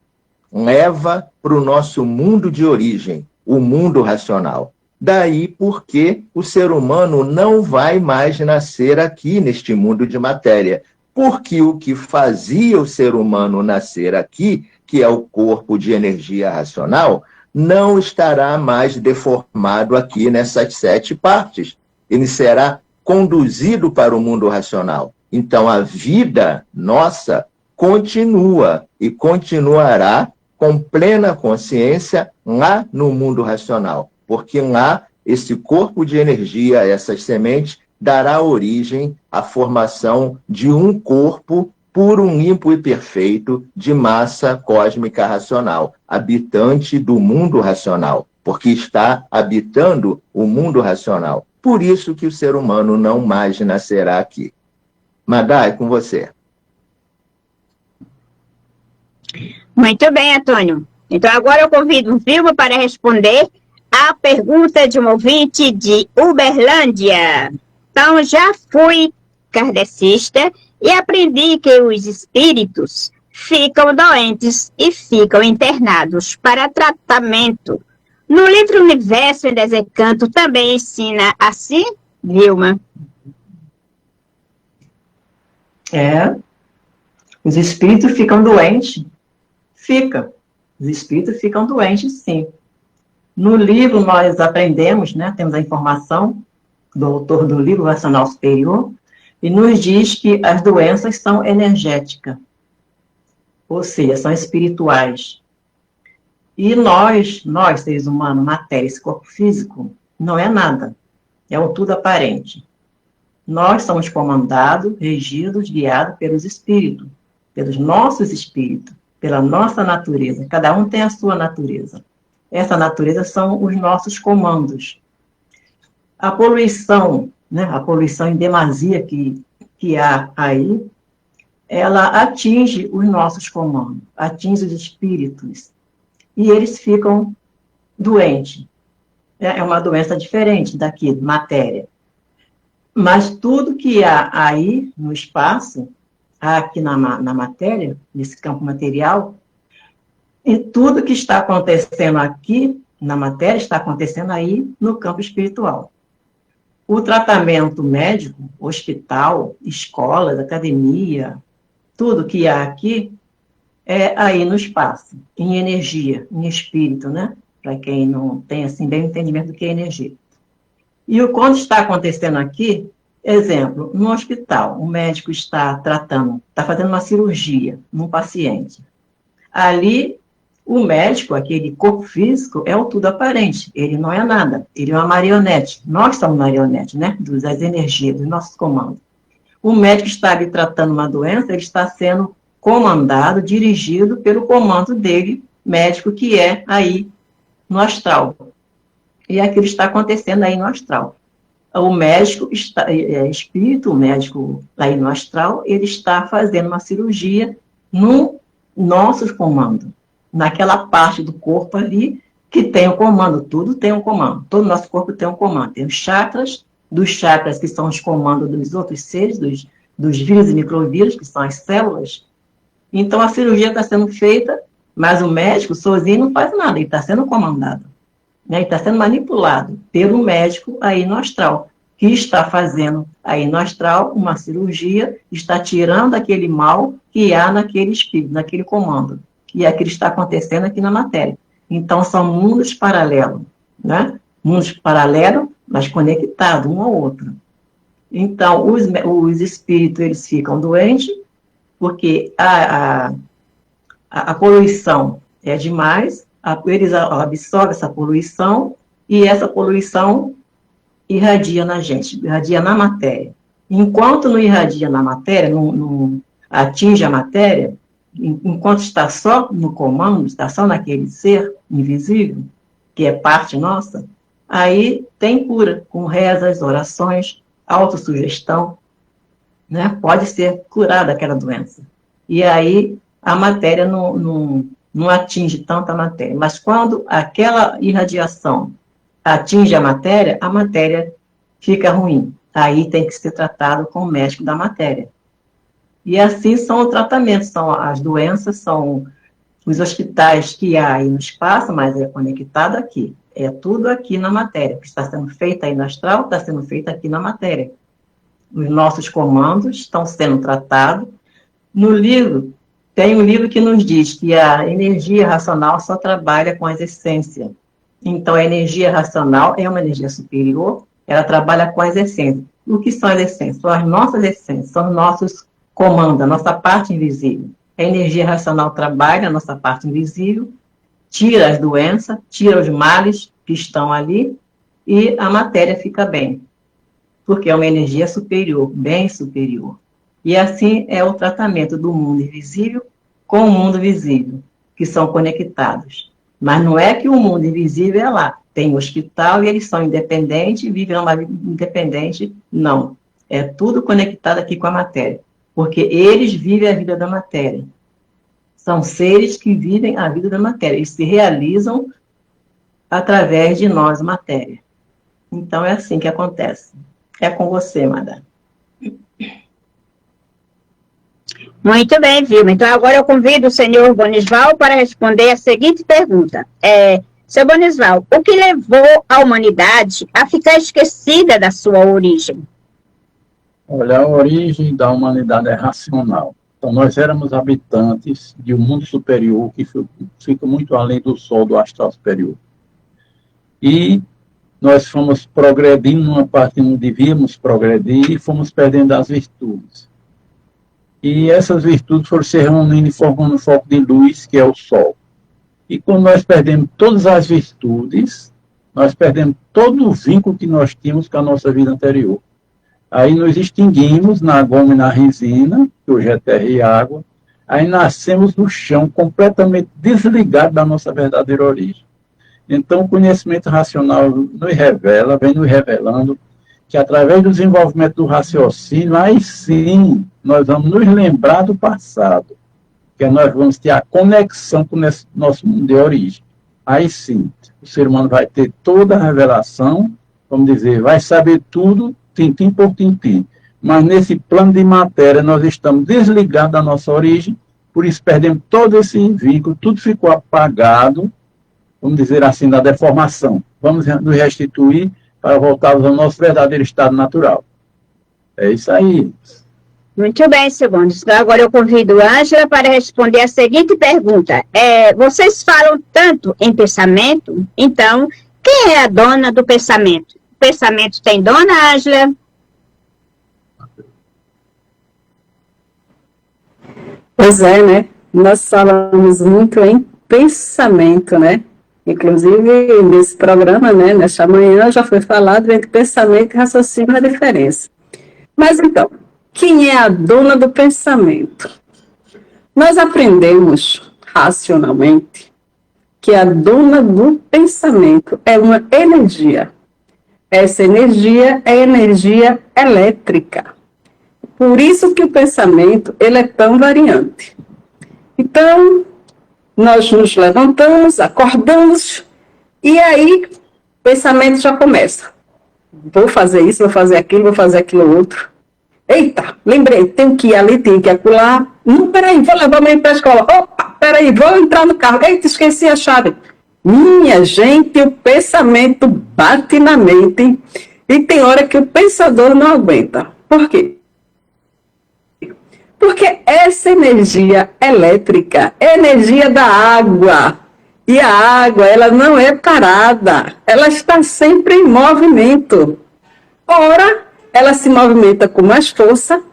leva para o nosso mundo de origem, o mundo racional. Daí porque o ser humano não vai mais nascer aqui neste mundo de matéria, porque o que fazia o ser humano nascer aqui, que é o corpo de energia racional, não estará mais deformado aqui nessas 7 partes. Ele será conduzido para o mundo racional. Então, a vida nossa continua e continuará com plena consciência lá no mundo racional, porque lá esse corpo de energia, essas sementes, dará origem à formação de um corpo puro, limpo e perfeito de massa cósmica racional, habitante do mundo racional, porque está habitando o mundo racional. Por isso que o ser humano não mais nascerá aqui. Madá, é com você. Muito bem, Antônio. Então agora eu convido o Vilma para responder a pergunta de um ouvinte de Uberlândia. Então, já fui kardecista e aprendi que os espíritos ficam doentes e ficam internados para tratamento. No livro Universo em Desencanto também ensina assim, Vilma? Os espíritos ficam doentes? Fica. Os espíritos ficam doentes, sim. No livro nós aprendemos, né, temos a informação do autor do livro Racional Superior, e nos diz que as doenças são energéticas, ou seja, são espirituais. E nós, seres humanos, matéria, esse corpo físico, não é nada, é um tudo aparente. Nós somos comandados, regidos, guiados pelos espíritos, pelos nossos espíritos, pela nossa natureza. Cada um tem a sua natureza. Essa natureza são os nossos comandos. A poluição, né, a poluição em demasia que há aí, ela atinge os nossos comandos, atinge os espíritos, e eles ficam doentes. É uma doença diferente daqui, matéria. Mas tudo que há aí no espaço, aqui na matéria, nesse campo material, e tudo que está acontecendo aqui na matéria está acontecendo aí no campo espiritual. O tratamento médico, hospital, escolas, academia, tudo que há aqui é aí no espaço, em energia, em espírito, né? Para quem não tem assim bem o entendimento do que é energia. E quando está acontecendo aqui, Exemplo, no hospital, o médico está fazendo uma cirurgia num paciente. Ali, o médico, aquele corpo físico, é o tudo aparente, ele não é nada, ele é uma marionete. Nós somos marionete, né, das energias, dos nossos comandos. O médico está ali tratando uma doença, ele está sendo comandado, dirigido pelo comando dele, médico, que é aí no astral. E aquilo está acontecendo aí no astral. O médico, espírito, o médico aí no astral, ele está fazendo uma cirurgia no nosso comando, naquela parte do corpo ali que tem o comando, tudo tem um comando, todo o nosso corpo tem um comando. Tem os chakras, dos chakras que são os comandos dos outros seres, dos vírus e microvírus, que são as células. Então a cirurgia está sendo feita, mas o médico sozinho não faz nada, ele está sendo comandado. Ele está sendo manipulado pelo médico aí no astral, que está fazendo aí no astral uma cirurgia, está tirando aquele mal que há naquele espírito, naquele comando. E aquilo está acontecendo aqui na matéria. Então, são mundos paralelos, né? Mundos paralelos, mas conectados um ao outro. Então, os espíritos, eles ficam doentes, porque a poluição é demais, eles absorvem essa poluição, e essa poluição irradia na gente, irradia na matéria. Enquanto não irradia na matéria, não atinge a matéria, enquanto está só no comando, está só naquele ser invisível, que é parte nossa, aí tem cura, com rezas, orações, autossugestão, né? Pode ser curada aquela doença. E aí a matéria não atinge tanta matéria. Mas quando aquela irradiação atinge a matéria fica ruim. Aí tem que ser tratado com o médico da matéria. E assim são os tratamentos, são as doenças, são os hospitais que há aí no espaço, mas é conectado aqui. É tudo aqui na matéria. O que está sendo feito aí no astral, está sendo feito aqui na matéria. Os nossos comandos estão sendo tratados. No livro, tem um livro que nos diz que a energia racional só trabalha com as essências. Então, a energia racional é uma energia superior, ela trabalha com as essências. O que são as essências? São as nossas essências, são os nossos comandos, a nossa parte invisível. A energia racional trabalha a nossa parte invisível, tira as doenças, tira os males que estão ali, e a matéria fica bem. Porque é uma energia superior, bem superior. E assim é o tratamento do mundo invisível com o mundo visível, que são conectados. Mas não é que o mundo invisível é lá. Tem um hospital e eles são independentes, vivem uma vida independente. Não. É tudo conectado aqui com a matéria. Porque eles vivem a vida da matéria. São seres que vivem a vida da matéria. Eles se realizam através de nós, matéria. Então é assim que acontece. É com você, madame. Muito bem, Vilma. Então, agora eu convido o senhor Bonisval para responder a seguinte pergunta. Seu Bonisval, o que levou a humanidade a ficar esquecida da sua origem? Olha, a origem da humanidade é racional. Então, nós éramos habitantes de um mundo superior que fica muito além do Sol, do astral superior. E nós fomos progredindo numa parte que não devíamos progredir e fomos perdendo as virtudes. E essas virtudes foram se reunindo e formando um foco de luz, que é o Sol. E quando nós perdemos todas as virtudes, nós perdemos todo o vínculo que nós tínhamos com a nossa vida anterior. Aí nos extinguimos na goma e na resina, que hoje é terra e água. Aí nascemos no chão, completamente desligado da nossa verdadeira origem. Então o conhecimento racional nos revela, vem nos revelando, que através do desenvolvimento do raciocínio, aí sim, nós vamos nos lembrar do passado, que nós vamos ter a conexão com o nosso mundo de origem. Aí sim, o ser humano vai ter toda a revelação, vamos dizer, vai saber tudo, tintim por tintim. Mas nesse plano de matéria, nós estamos desligados da nossa origem, por isso perdemos todo esse vínculo, tudo ficou apagado, vamos dizer assim, da deformação. Vamos nos restituir para voltarmos ao nosso verdadeiro estado natural. É isso aí. Muito bem, seu Bonis. Então, agora eu convido a Ângela para responder a seguinte pergunta. Vocês falam tanto em pensamento, então, quem é a dona do pensamento? O pensamento tem dona, Ângela? Pois é, né? Nós falamos muito em pensamento, né? Inclusive, nesse programa, né, nesta manhã, já foi falado entre pensamento e raciocínio a diferença. Mas então, quem é a dona do pensamento? Nós aprendemos racionalmente que a dona do pensamento é uma energia. Essa energia é energia elétrica. Por isso que o pensamento ele é tão variante. Então, nós nos levantamos, acordamos, e aí o pensamento já começa. Vou fazer isso, vou fazer aquilo outro. Eita, lembrei, tenho que ir ali, tenho que ir acolá. Não, peraí, vou levar o menino para a escola. Opa, peraí, vou entrar no carro. Eita, esqueci a chave. Minha gente, o pensamento bate na mente e tem hora que o pensador não aguenta. Por quê? Porque essa energia elétrica é energia da água. E a água, ela não é parada. Ela está sempre em movimento. Ora, ela se movimenta com mais força.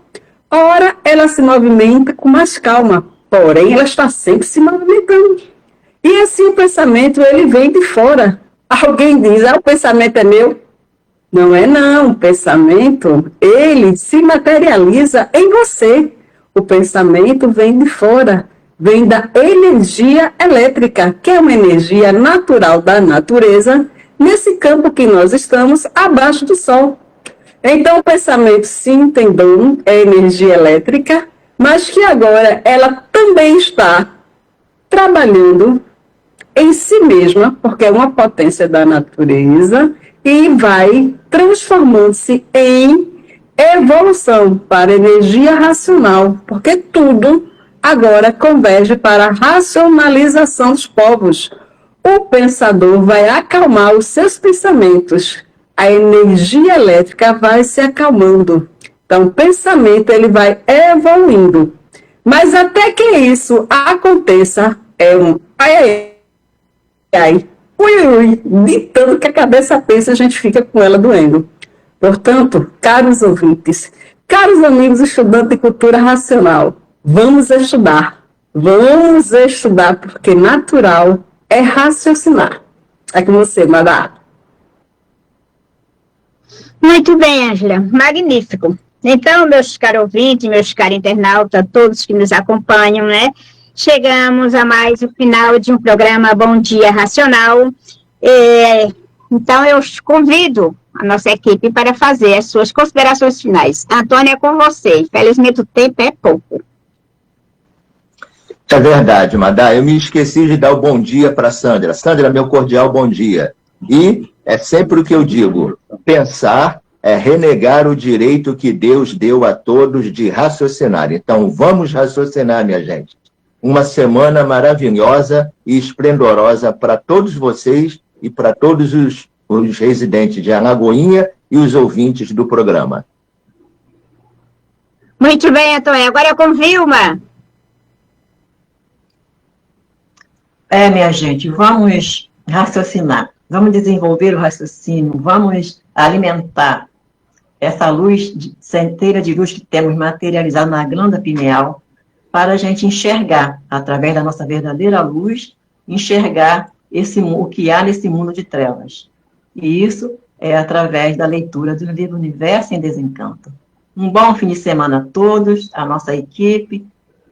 Ora, ela se movimenta com mais calma. Porém, ela está sempre se movimentando. E assim o pensamento, ele vem de fora. Alguém diz, o pensamento é meu. Não é não. O pensamento, ele se materializa em você. O pensamento vem de fora, vem da energia elétrica, que é uma energia natural da natureza, nesse campo que nós estamos, abaixo do Sol. Então, o pensamento, sim, tem dono, é energia elétrica, mas que agora ela também está trabalhando em si mesma, porque é uma potência da natureza, e vai transformando-se em evolução para energia racional, porque tudo agora converge para a racionalização dos povos. O pensador vai acalmar os seus pensamentos, a energia elétrica vai se acalmando. Então, o pensamento ele vai evoluindo. Mas até que isso aconteça, é um ai, ui, de tanto que a cabeça pensa, a gente fica com ela doendo. Portanto, caros ouvintes, caros amigos estudantes de cultura racional, vamos estudar, porque natural é raciocinar. É com você, Madá. Muito bem, Ângela, magnífico. Então, meus caros ouvintes, meus caros internautas, todos que nos acompanham, né? Chegamos a mais o final de um programa Bom Dia Racional. Então, eu os convido a nossa equipe para fazer as suas considerações finais. Antônia, é com você. Infelizmente, o tempo é pouco. É verdade, Madá. Eu me esqueci de dar o bom dia para a Sandra. Sandra, meu cordial bom dia. E é sempre o que eu digo, pensar é renegar o direito que Deus deu a todos de raciocinar. Então, vamos raciocinar, minha gente. Uma semana maravilhosa e esplendorosa para todos vocês e para todos os residentes de Alagoinha e os ouvintes do programa. Muito bem, Antônia. Agora é com Vilma. Minha gente, vamos raciocinar. Vamos desenvolver o raciocínio. Vamos alimentar essa luz, centelha de luz que temos materializado na glândula pineal para a gente enxergar, através da nossa verdadeira luz, enxergar o que há nesse mundo de trevas. E isso é através da leitura do livro Universo em Desencanto. Um bom fim de semana a todos, à nossa equipe,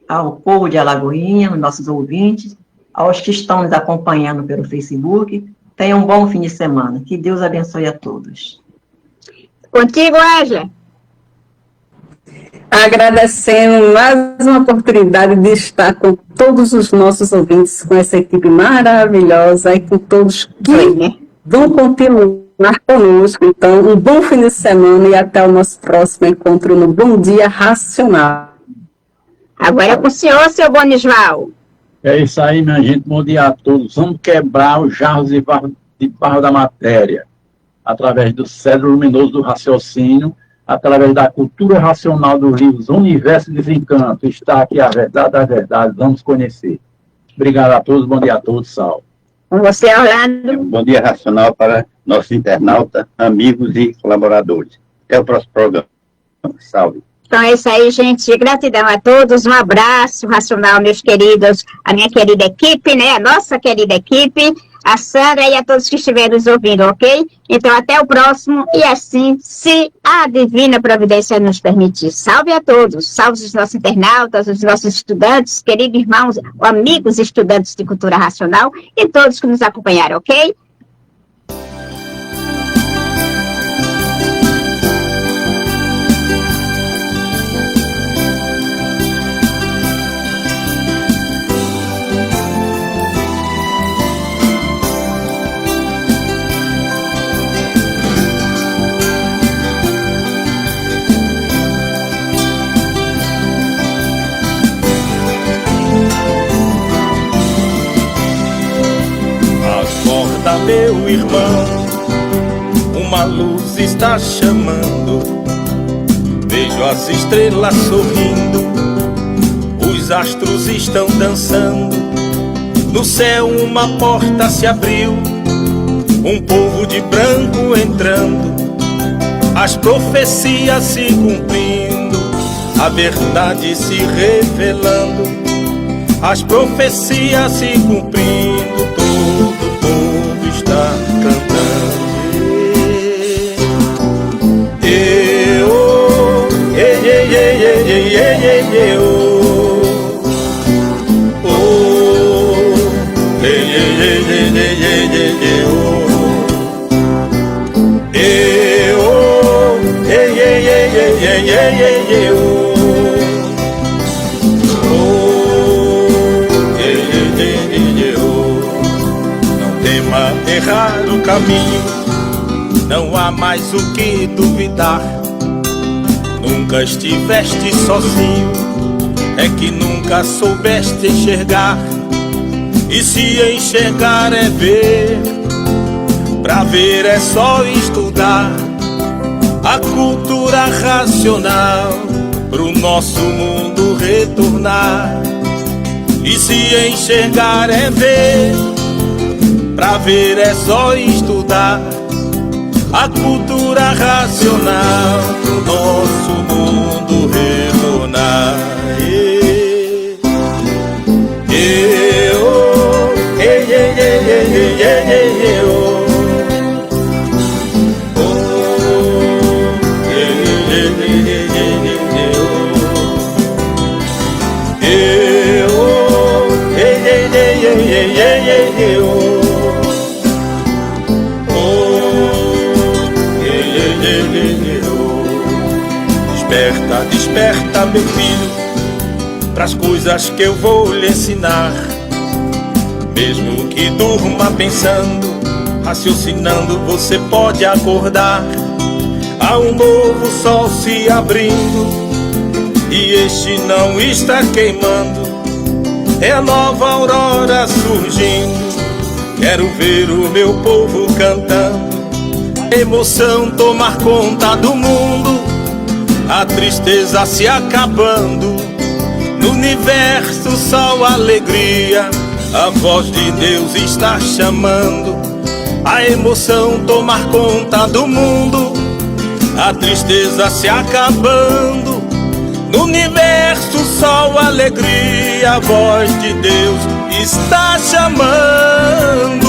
ao povo de Alagoinha, aos nossos ouvintes, aos que estão nos acompanhando pelo Facebook. Tenham um bom fim de semana. Que Deus abençoe a todos. Contigo, Ângela. Agradecendo mais uma oportunidade de estar com todos os nossos ouvintes, com essa equipe maravilhosa e com todos que vão continuar conosco. Então, um bom fim de semana e até o nosso próximo encontro no Bom Dia Racional. Agora é com o senhor, seu Bonisval. É isso aí, minha gente. Bom dia a todos. Vamos quebrar os jarros de barro da matéria através do cérebro luminoso do raciocínio, através da cultura racional dos livros Universo e Desencanto. Está aqui a verdade da verdade. Vamos conhecer. Obrigado a todos. Bom dia a todos. Salve. Com você, Orlando. Bom dia racional para nossos internautas, amigos e colaboradores. Até o próximo programa. Salve. Então é isso aí, gente. Gratidão a todos. Um abraço racional, meus queridos. A minha querida equipe, né? A nossa querida equipe. A Sandra e a todos que estiverem nos ouvindo, ok? Então até o próximo. E assim, se a Divina Providência nos permitir. Salve a todos. Salve os nossos internautas, os nossos estudantes, queridos irmãos, amigos estudantes de cultura racional e todos que nos acompanharam, ok? Acorda, meu irmão, uma luz está chamando. Vejo as estrelas sorrindo, os astros estão dançando. No céu uma porta se abriu, um povo de branco entrando, as profecias se cumprindo, a verdade se revelando, as profecias se cumprindo, todo o povo está cantando. Não tema errar o caminho, não há mais o que duvidar. Nunca estiveste sozinho, é que nunca soubeste enxergar. E se enxergar é ver, pra ver é só estudar a cultura racional, pro nosso mundo retornar. E se enxergar é ver, pra ver é só estudar a cultura racional, pro nosso mundo retornar. Desperta, desperta, meu filho, pras coisas que eu vou lhe ensinar. Mesmo que durma pensando, raciocinando, você pode acordar. Há um novo sol se abrindo, e este não está queimando, é a nova aurora surgindo. Quero ver o meu povo cantando, emoção tomar conta do mundo, a tristeza se acabando, no universo sol, alegria, a voz de Deus está chamando. A emoção tomar conta do mundo, a tristeza se acabando, no universo sol, alegria, a voz de Deus está chamando.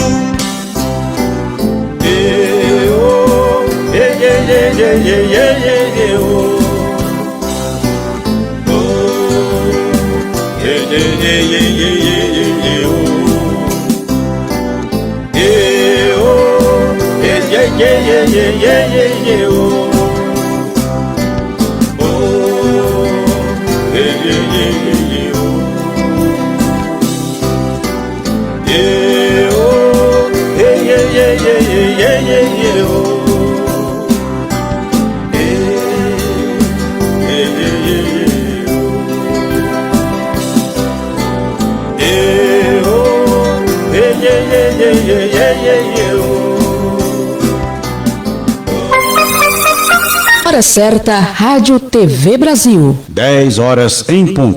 Hora certa, Rádio TV Brasil. 10 horas em ponto.